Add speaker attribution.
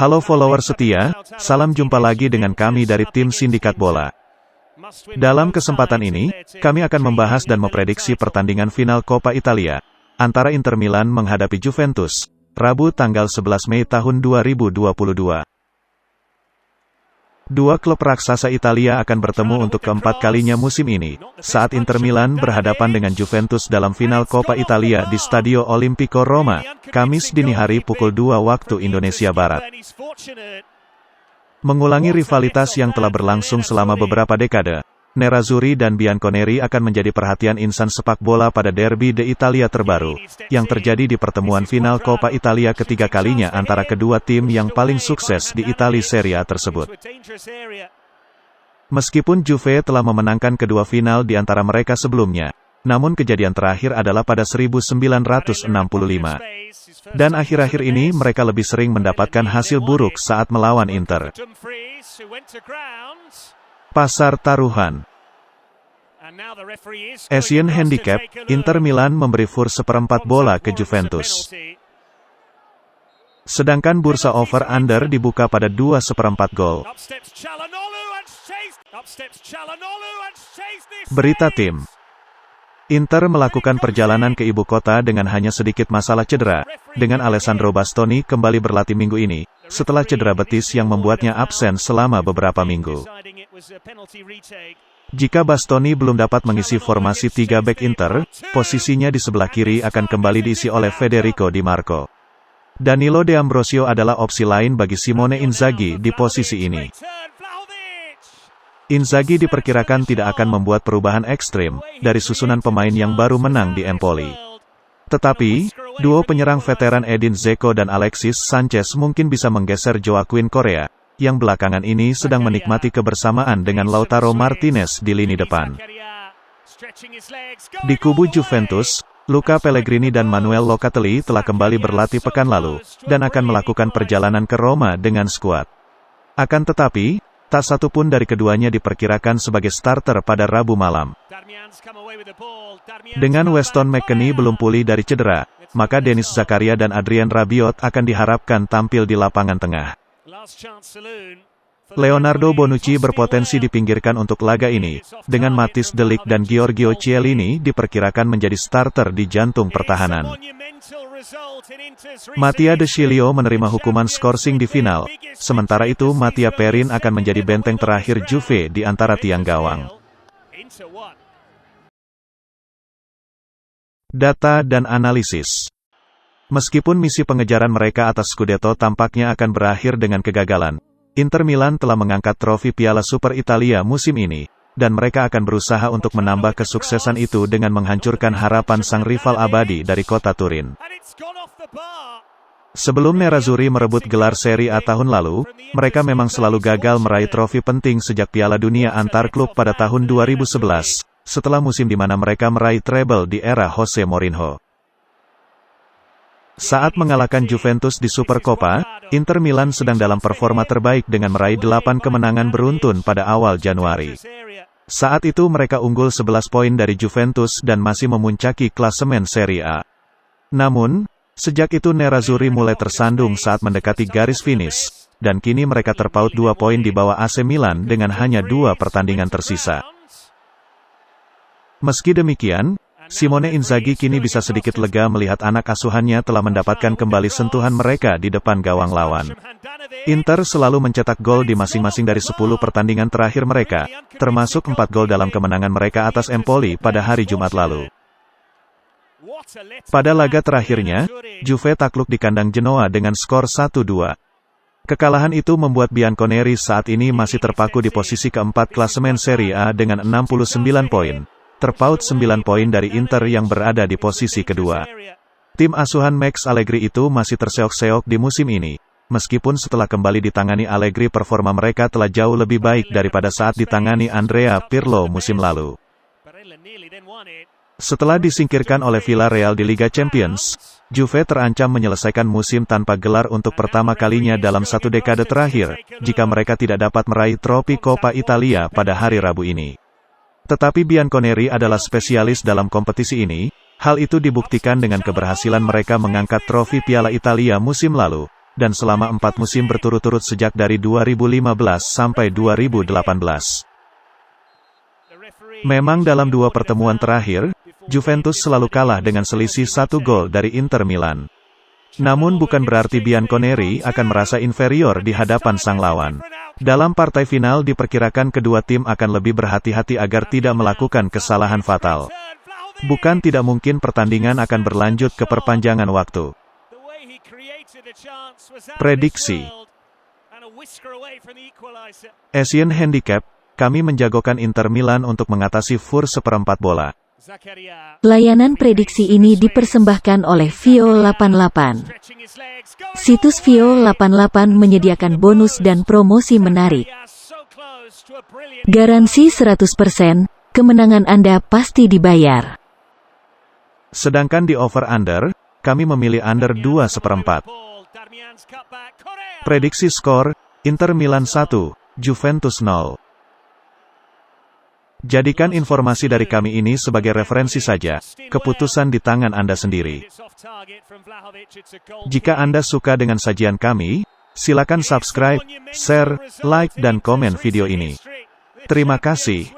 Speaker 1: Halo follower setia, salam jumpa lagi dengan kami dari tim Sindikat Bola. Dalam kesempatan ini, kami akan membahas dan memprediksi pertandingan final Coppa Italia antara Inter Milan menghadapi Juventus, Rabu tanggal 11 Mei tahun 2022. Dua klub raksasa Italia akan bertemu untuk keempat kalinya musim ini, saat Inter Milan berhadapan dengan Juventus dalam final Coppa Italia di Stadio Olimpico Roma, Kamis dini hari pukul 2 waktu Indonesia Barat. Mengulangi rivalitas yang telah berlangsung selama beberapa dekade, Nerazzurri dan Bianconeri akan menjadi perhatian insan sepak bola pada Derby d'Italia terbaru, yang terjadi di pertemuan final Coppa Italia ketiga kalinya antara kedua tim yang paling sukses di Italia Serie A tersebut. Meskipun Juve telah memenangkan kedua final di antara mereka sebelumnya, namun kejadian terakhir adalah pada 1965. Dan akhir-akhir ini mereka lebih sering mendapatkan hasil buruk saat melawan Inter. Pasar taruhan. Asian Handicap, Inter Milan memberi fur seperempat bola ke Juventus. Sedangkan bursa over-under dibuka pada 2/4 gol. Berita tim. Inter melakukan perjalanan ke ibu kota dengan hanya sedikit masalah cedera, dengan Alessandro Bastoni kembali berlatih minggu ini, setelah cedera betis yang membuatnya absen selama beberapa minggu. Jika Bastoni belum dapat mengisi formasi 3 bek Inter, posisinya di sebelah kiri akan kembali diisi oleh Federico Di Marco. Danilo De Ambrosio adalah opsi lain bagi Simone Inzaghi di posisi ini. Inzaghi diperkirakan tidak akan membuat perubahan ekstrim dari susunan pemain yang baru menang di Empoli. Tetapi, duo penyerang veteran Edin Dzeko dan Alexis Sanchez mungkin bisa menggeser Joaquin Correa, yang belakangan ini sedang menikmati kebersamaan dengan Lautaro Martinez di lini depan. Di kubu Juventus, Luca Pellegrini dan Manuel Locatelli telah kembali berlatih pekan lalu, dan akan melakukan perjalanan ke Roma dengan skuad. Akan tetapi, tak satu pun dari keduanya diperkirakan sebagai starter pada Rabu malam. Dengan Weston McKennie belum pulih dari cedera, maka Denis Zakaria dan Adrien Rabiot akan diharapkan tampil di lapangan tengah. Leonardo Bonucci berpotensi dipinggirkan untuk laga ini, dengan Matthijs de Ligt dan Giorgio Chiellini diperkirakan menjadi starter di jantung pertahanan. Mattia De Sciglio menerima hukuman skorsing di final, sementara itu Mattia Perin akan menjadi benteng terakhir Juve di antara tiang gawang. Data dan analisis. Meskipun misi pengejaran mereka atas Scudetto tampaknya akan berakhir dengan kegagalan, Inter Milan telah mengangkat trofi Piala Super Italia musim ini, dan mereka akan berusaha untuk menambah kesuksesan itu dengan menghancurkan harapan sang rival abadi dari kota Turin. Sebelum Nerazzurri merebut gelar Serie A tahun lalu, mereka memang selalu gagal meraih trofi penting sejak Piala Dunia antar klub pada tahun 2011, setelah musim di mana mereka meraih treble di era Jose Mourinho. Saat mengalahkan Juventus di Supercoppa, Inter Milan sedang dalam performa terbaik dengan meraih 8 kemenangan beruntun pada awal Januari. Saat itu mereka unggul 11 poin dari Juventus dan masih memuncaki klasemen Serie A. Namun, sejak itu Nerazzurri mulai tersandung saat mendekati garis finish, dan kini mereka terpaut 2 poin di bawah AC Milan dengan hanya 2 pertandingan tersisa. Meski demikian, Simone Inzaghi kini bisa sedikit lega melihat anak asuhannya telah mendapatkan kembali sentuhan mereka di depan gawang lawan. Inter selalu mencetak gol di masing-masing dari 10 pertandingan terakhir mereka, termasuk 4 gol dalam kemenangan mereka atas Empoli pada hari Jumat lalu. Pada laga terakhirnya, Juve takluk di kandang Genoa dengan skor 1-2. Kekalahan itu membuat Bianconeri saat ini masih terpaku di posisi keempat klasemen Serie A dengan 69 poin. Terpaut 9 poin dari Inter yang berada di posisi kedua. Tim asuhan Max Allegri itu masih terseok-seok di musim ini, meskipun setelah kembali ditangani Allegri performa mereka telah jauh lebih baik daripada saat ditangani Andrea Pirlo musim lalu. Setelah disingkirkan oleh Villarreal di Liga Champions, Juve terancam menyelesaikan musim tanpa gelar untuk pertama kalinya dalam 1 dekade terakhir, jika mereka tidak dapat meraih trofi Coppa Italia pada hari Rabu ini. Tetapi Bianconeri adalah spesialis dalam kompetisi ini, hal itu dibuktikan dengan keberhasilan mereka mengangkat trofi Piala Italia musim lalu, dan selama 4 musim berturut-turut sejak dari 2015 sampai 2018. Memang dalam 2 pertemuan terakhir, Juventus selalu kalah dengan selisih 1 gol dari Inter Milan. Namun bukan berarti Bianconeri akan merasa inferior di hadapan sang lawan. Dalam partai final diperkirakan kedua tim akan lebih berhati-hati agar tidak melakukan kesalahan fatal. Bukan tidak mungkin pertandingan akan berlanjut ke perpanjangan waktu. Prediksi Asian Handicap, kami menjagokan Inter Milan untuk mengatasi Fur seperempat bola.
Speaker 2: Layanan prediksi ini dipersembahkan oleh Vio88. Situs Vio88 menyediakan bonus dan promosi menarik. Garansi 100%, kemenangan Anda pasti dibayar.
Speaker 1: Sedangkan di over-under, kami memilih under 2/4. Prediksi skor, Inter Milan 1, Juventus 0. Jadikan informasi dari kami ini sebagai referensi saja, keputusan di tangan Anda sendiri. Jika Anda suka dengan sajian kami, silakan subscribe, share, like dan komen video ini. Terima kasih.